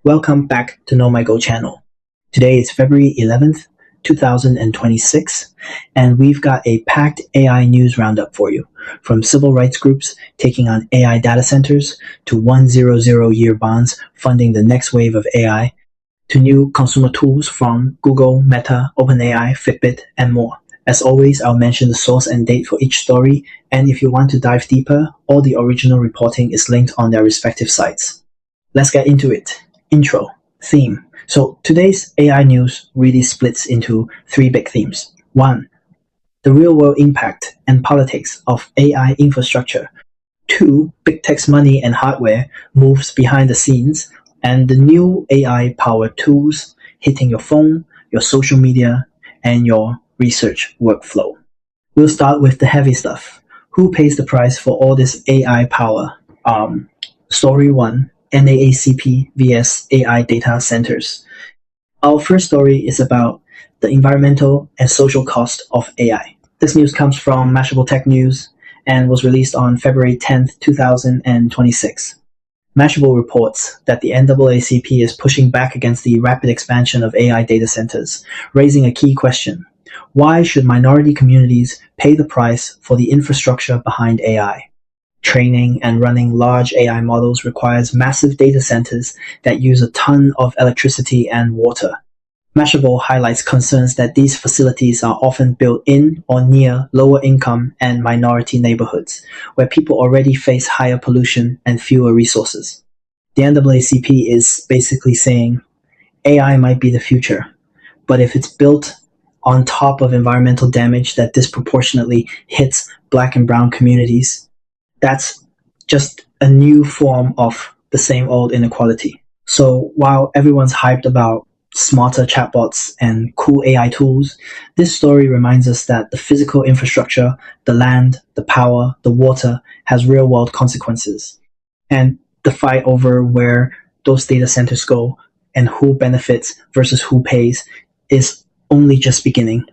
Welcome back to Know My Go channel. Today is February 11th, 2026, and we've got a packed AI news roundup for you, from civil rights groups taking on AI data centers, to 100-year bonds funding the next wave of AI, to new consumer tools from Google, Meta, OpenAI, Fitbit, and more. As always, I'll mention the source and date for each story, and if you want to dive deeper, all the original reporting is linked on their respective sites. Let's get into it. Intro. Theme. So today's AI news really splits into three big themes. 1. The real-world impact and politics of AI infrastructure. 2. Big tech's money and hardware moves behind the scenes, and the new AI-powered tools hitting your phone, your social media, and your research workflow. We'll start with the heavy stuff. Who pays the price for all this AI power? Story 1. NAACP vs AI data centers. Our first story is about the environmental and social cost of AI. This news comes from Mashable Tech News and was released on February 10th, 2026. Mashable reports that the NAACP is pushing back against the rapid expansion of AI data centers, raising a key question. Why should minority communities pay the price for the infrastructure behind AI? Training and running large AI models requires massive data centers that use a ton of electricity and water. Mashable highlights concerns that these facilities are often built in or near lower income and minority neighborhoods, where people already face higher pollution and fewer resources. The NAACP is basically saying AI might be the future, but if it's built on top of environmental damage that disproportionately hits Black and brown communities, that's just a new form of the same old inequality. So while everyone's hyped about smarter chatbots and cool AI tools, this story reminds us that the physical infrastructure, the land, the power, the water has real-world consequences. And the fight over where those data centers go and who benefits versus who pays is only just beginning.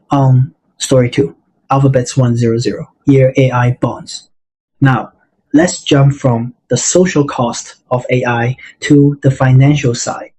Story 2. Alphabet's 100-year AI bonds. Now, let's jump from the social cost of AI to the financial side.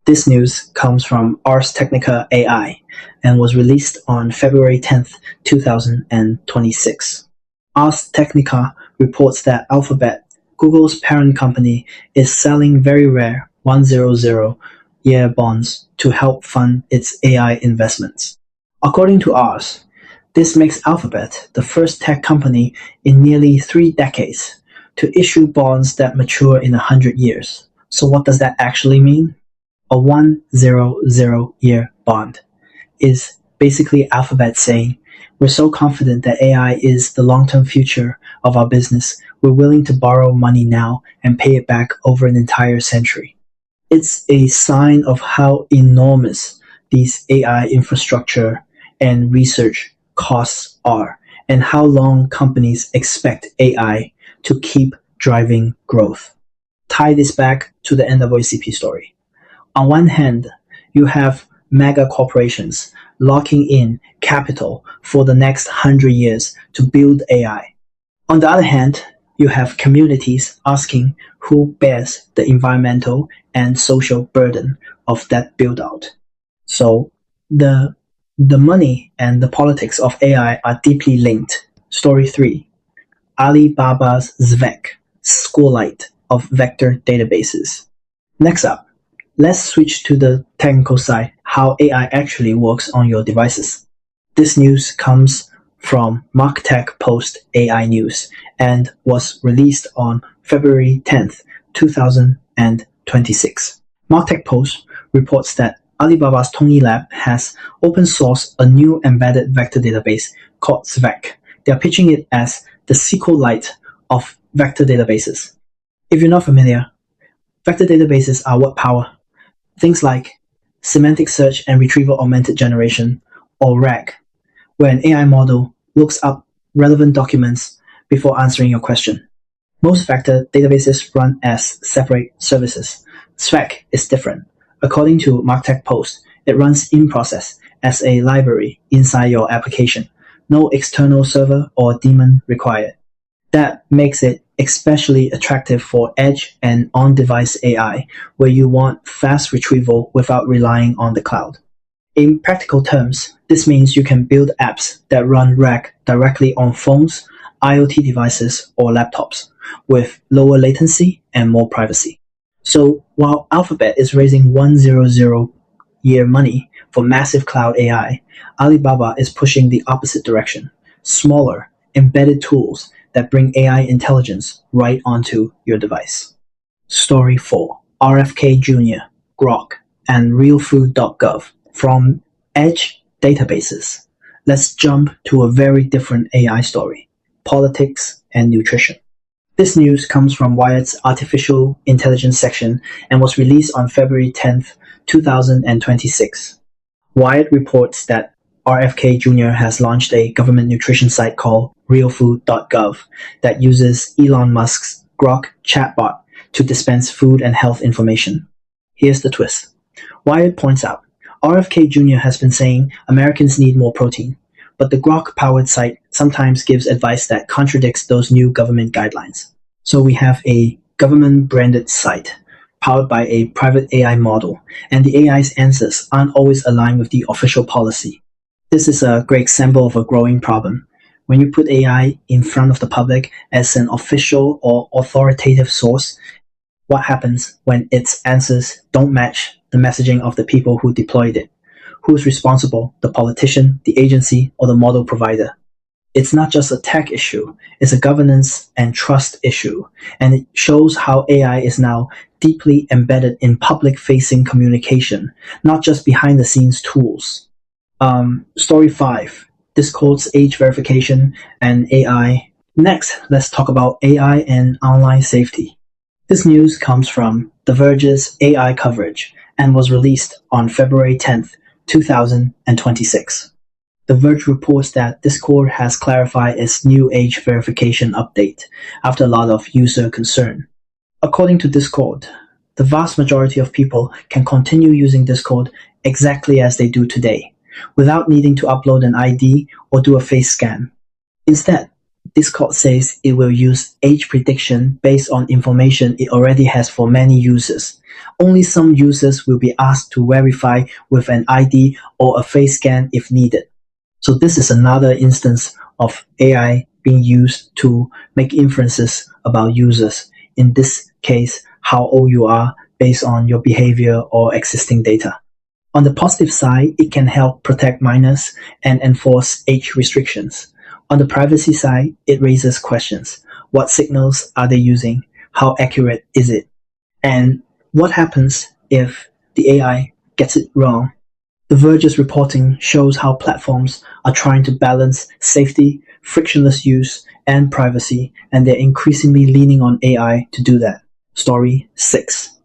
This news comes from Ars Technica AI and was released on February 10th, 2026. Ars Technica reports that Alphabet, Google's parent company, is selling very rare 100-year bonds to help fund its AI investments. According to Ars, this makes Alphabet the first tech company in nearly 3 decades to issue bonds that mature in 100 years. So what does that actually mean? A 100-year bond is basically Alphabet saying, we're so confident that AI is the long-term future of our business, we're willing to borrow money now and pay it back over an entire century. It's a sign of how enormous these AI infrastructure and research costs are, and how long companies expect AI to keep driving growth. Tie this back to the NAACP story. On one hand, you have mega corporations locking in capital for the next 100 years to build AI. On the other hand, you have communities asking who bears the environmental and social burden of that build-out. So the money and the politics of AI are deeply linked. Story 3. Alibaba's Zvec, SQLite of vector databases. Next up, let's switch to the technical side, how AI actually works on your devices. This news comes from MarkTechPost AI News and was released on February 10th, 2026. MarkTechPost reports that Alibaba's Tongyi Lab has open sourced a new embedded vector database called Zvec. They are pitching it as the SQLite of vector databases. If you're not familiar, vector databases are what power things like semantic search and retrieval augmented generation, or RAG, where an AI model looks up relevant documents before answering your question. Most vector databases run as separate services. Zvec is different. According to MarkTechPost, it runs in process as a library inside your application. No external server or daemon required. That makes it especially attractive for edge and on-device AI, where you want fast retrieval without relying on the cloud. In practical terms, this means you can build apps that run RAG directly on phones, IoT devices, or laptops, with lower latency and more privacy. So while Alphabet is raising $100 money for massive cloud AI, Alibaba is pushing the opposite direction: smaller, embedded tools that bring AI intelligence right onto your device. Story 4. RFK Jr., Grok, and Realfood.gov. From edge databases, let's jump to a very different AI story: politics and nutrition. This news comes from Wired's Artificial Intelligence section and was released on February 10th, 2026. Wired reports that RFK Jr. has launched a government nutrition site called Realfood.gov that uses Elon Musk's Grok chatbot to dispense food and health information. Here's the twist. Wired points out, RFK Jr. has been saying Americans need more protein, but the Grok-powered site sometimes gives advice that contradicts those new government guidelines. So we have a government-branded site powered by a private AI model, and the AI's answers aren't always aligned with the official policy. This is a great example of a growing problem. When you put AI in front of the public as an official or authoritative source, what happens when its answers don't match the messaging of the people who deployed it? Who's responsible, the politician, the agency, or the model provider? It's not just a tech issue, it's a governance and trust issue, and it shows how AI is now deeply embedded in public-facing communication, not just behind-the-scenes tools. Story 5. Discord's age verification and AI. Next, let's talk about AI and online safety. This news comes from The Verge's AI coverage and was released on February 10th, 2026. The Verge reports that Discord has clarified its new age verification update after a lot of user concern. According to Discord, the vast majority of people can continue using Discord exactly as they do today, without needing to upload an ID or do a face scan. Instead, Discord says it will use age prediction based on information it already has for many users. Only some users will be asked to verify with an ID or a face scan if needed. So this is another instance of AI being used to make inferences about users. In this case, how old you are based on your behavior or existing data. On the positive side, it can help protect minors and enforce age restrictions. On the privacy side, it raises questions. What signals are they using? How accurate is it? And what happens if the AI gets it wrong? The Verge's reporting shows how platforms are trying to balance safety, frictionless use, and privacy, and they're increasingly leaning on AI to do that. Story 6.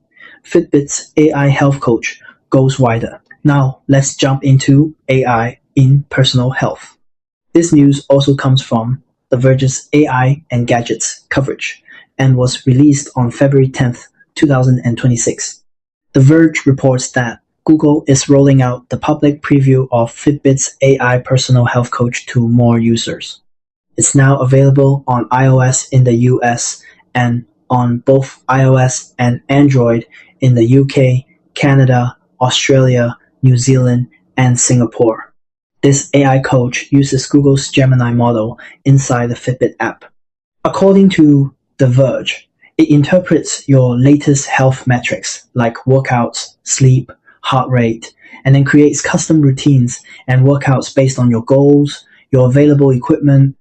Fitbit's AI health coach goes wider. Now, let's jump into AI in personal health. This news also comes from The Verge's AI and Gadgets coverage and was released on February 10th, 2026. The Verge reports that Google is rolling out the public preview of Fitbit's AI personal health coach to more users. It's now available on iOS in the US and on both iOS and Android in the UK, Canada, Australia, New Zealand, and Singapore. This AI coach uses Google's Gemini model inside the Fitbit app. According to The Verge, it interprets your latest health metrics like workouts, sleep, heart rate, and then creates custom routines and workouts based on your goals, your available equipment,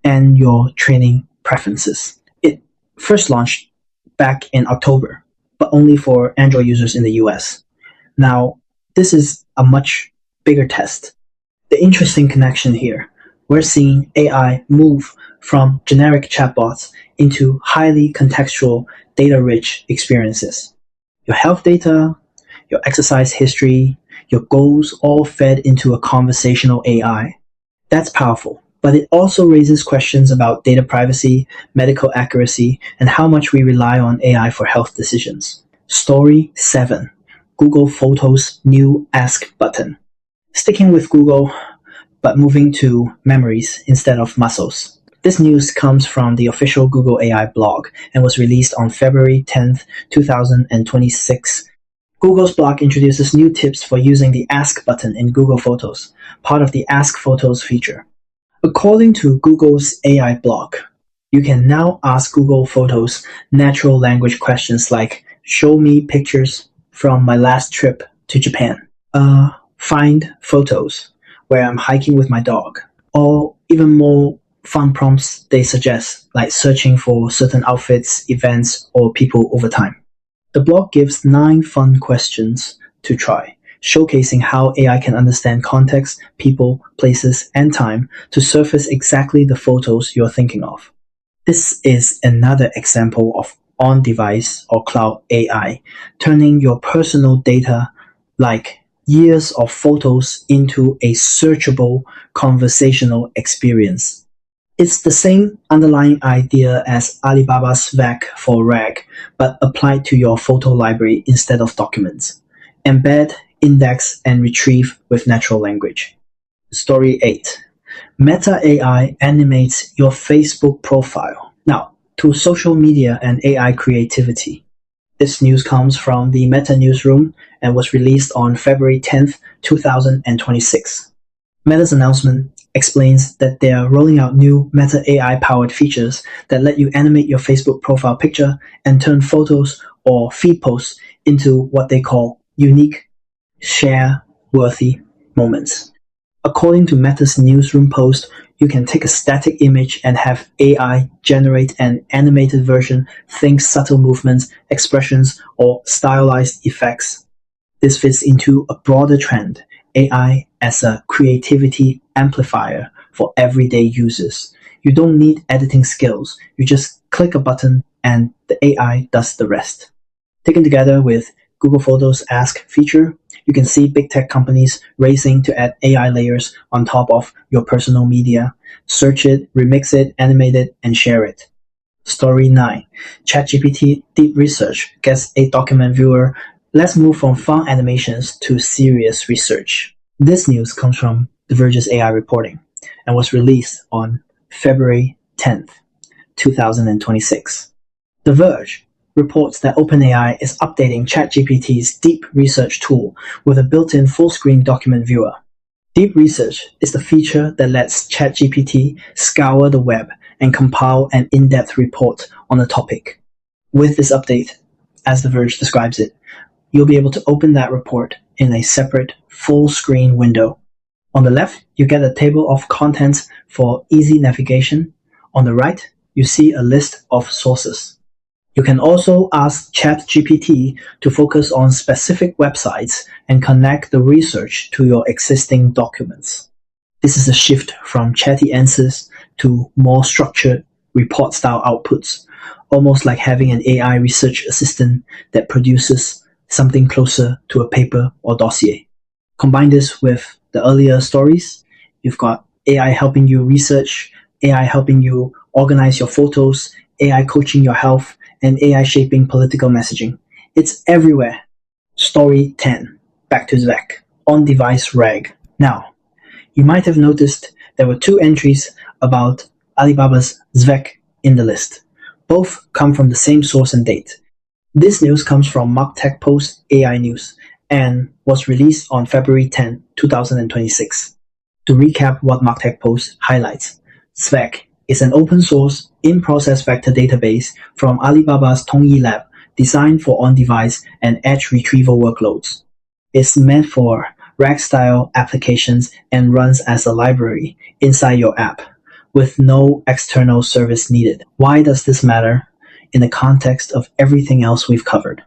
and your training preferences. It first launched back in October, but only for Android users in the US. Now, this is a much bigger test. The interesting connection here, we're seeing AI move from generic chatbots into highly contextual, data-rich experiences. Your health data, your exercise history, your goals all fed into a conversational AI. That's powerful, but it also raises questions about data privacy, medical accuracy, and how much we rely on AI for health decisions. Story 7. Google Photos' new Ask button. Sticking with Google, but moving to memories instead of muscles. This news comes from the official Google AI blog and was released on February 10th, 2026. Google's blog introduces new tips for using the Ask button in Google Photos, part of the Ask Photos feature. According to Google's AI blog, you can now ask Google Photos natural language questions like, show me pictures from my last trip to Japan. Find photos where I'm hiking with my dog. Or even more fun prompts they suggest, like searching for certain outfits, events, or people over time. The blog gives 9 fun questions to try, showcasing how AI can understand context, people, places, and time to surface exactly the photos you're thinking of. This is another example of on-device or cloud AI, turning your personal data like years of photos into a searchable conversational experience. It's the same underlying idea as Alibaba's Zvec for RAG, but applied to your photo library instead of documents. Embed, index, and retrieve with natural language. Story 8. Meta AI animates your Facebook profile. Now, to social media and AI creativity. This news comes from the Meta newsroom and was released on February 10th, 2026. Meta's announcement explains that they are rolling out new Meta AI-powered features that let you animate your Facebook profile picture and turn photos or feed posts into what they call unique, share-worthy moments. According to Meta's newsroom post, you can take a static image and have AI generate an animated version, think subtle movements, expressions, or stylized effects. This fits into a broader trend, AI as a creativity amplifier for everyday users. You don't need editing skills. You just click a button and the AI does the rest. Taken together with Google Photos Ask feature, you can see big tech companies racing to add AI layers on top of your personal media. Search it, remix it, animate it, and share it. Story 9. ChatGPT Deep Research gets a document viewer. Let's move from fun animations to serious research. This news comes from The Verge's AI reporting and was released on February 10th, 2026. The Verge reports that OpenAI is updating ChatGPT's Deep Research tool with a built-in full-screen document viewer. Deep Research is the feature that lets ChatGPT scour the web and compile an in-depth report on a topic. With this update, as The Verge describes it, you'll be able to open that report in a separate full-screen window. On the left, you get a table of contents for easy navigation. On the right, you see a list of sources. You can also ask ChatGPT to focus on specific websites and connect the research to your existing documents. This is a shift from chatty answers to more structured report-style outputs, almost like having an AI research assistant that produces something closer to a paper or dossier. Combine this with the earlier stories. You've got AI helping you research, AI helping you organize your photos, AI coaching your health, and AI shaping political messaging. It's everywhere. Story 10. Back to Zvec. On-device RAG. Now, you might have noticed there were 2 entries about Alibaba's Zvec in the list. Both come from the same source and date. This news comes from MarkTechPost AI News and was released on February 10, 2026. To recap what MarkTechPost highlights, Zvec is an open-source, in-process vector database from Alibaba's Tongyi Lab designed for on-device and edge retrieval workloads. It's meant for RAG-style applications and runs as a library inside your app, with no external service needed. Why does this matter in the context of everything else we've covered?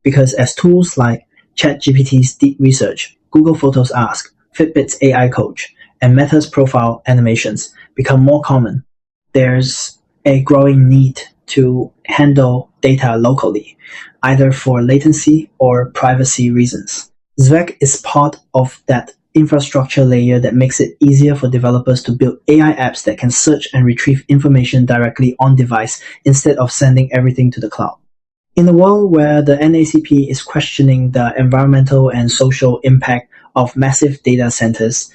Because as tools like ChatGPT's Deep Research, Google Photos Ask, Fitbit's AI Coach, and Meta's profile animations become more common, there's a growing need to handle data locally, either for latency or privacy reasons. Zvec is part of that infrastructure layer that makes it easier for developers to build AI apps that can search and retrieve information directly on device instead of sending everything to the cloud. In a world where the NAACP is questioning the environmental and social impact of massive data centers,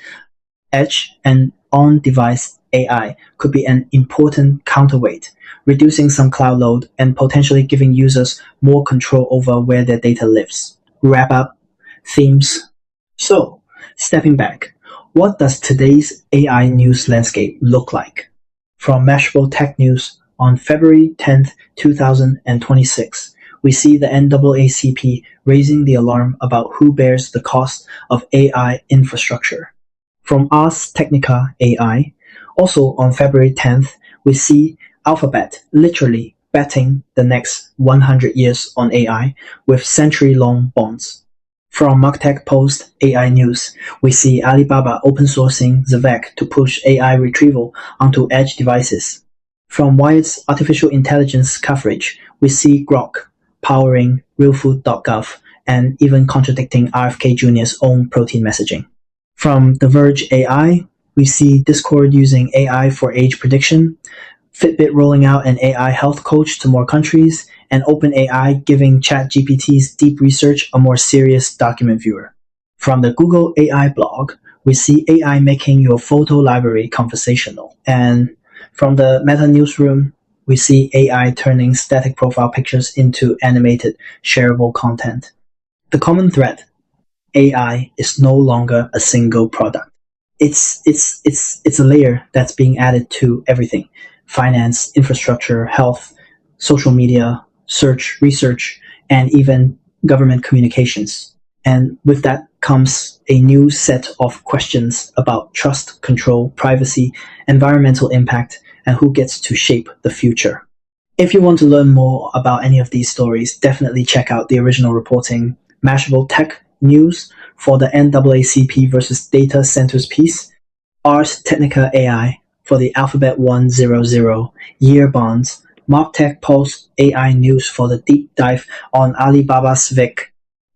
edge and on-device AI could be an important counterweight, reducing some cloud load and potentially giving users more control over where their data lives. Wrap up, themes. So, stepping back, what does today's AI news landscape look like? From Mashable Tech News on February 10th, 2026, we see the NAACP raising the alarm about who bears the cost of AI infrastructure. From Ars Technica AI, also on February 10th, we see Alphabet literally betting the next 100 years on AI with century-long bonds. From MarkTechPost AI News, we see Alibaba open sourcing Zvec to push AI retrieval onto edge devices. From Wired's artificial intelligence coverage, we see Grok powering Realfood.gov and even contradicting RFK Jr.'s own protein messaging. From the Verge AI, we see Discord using AI for age prediction, Fitbit rolling out an AI health coach to more countries, and OpenAI giving ChatGPT's deep research a more serious document viewer. From the Google AI blog, we see AI making your photo library conversational. And from the Meta newsroom, we see AI turning static profile pictures into animated, shareable content. The common thread: AI is no longer a single product. It's a layer that's being added to everything: finance, infrastructure, health, social media, search, research, and even government communications. And with that comes a new set of questions about trust, control, privacy, environmental impact, and who gets to shape the future. If you want to learn more about any of these stories, definitely check out the original reporting, Mashable Tech News for the NAACP versus data centers piece, Ars Technica AI for the Alphabet 100 year bonds, MarkTechPost AI News for the deep dive on Alibaba's Zvec,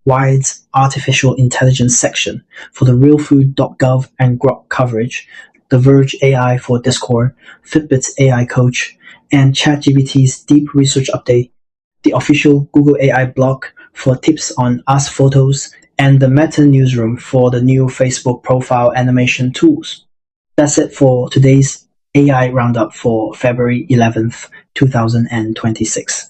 Wired's artificial intelligence section for the Realfood.gov and Grok coverage, the Verge AI for Discord, Fitbit's AI coach, and ChatGPT's deep research update, the official Google AI blog for tips on Ask Photos, and the Meta newsroom for the new Facebook profile animation tools. That's it for today's AI Roundup for February 11th, 2026.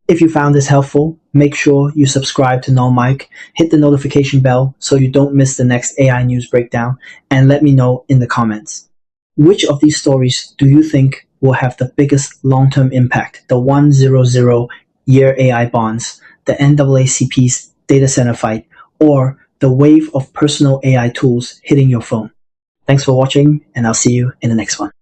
If you found this helpful, make sure you subscribe to Null Mike, hit the notification bell so you don't miss the next AI news breakdown, and let me know in the comments. Which of these stories do you think will have the biggest long-term impact? The 100-year AI bonds, the NAACP's data center fight, or the wave of personal AI tools hitting your phone? Thanks for watching, and I'll see you in the next one.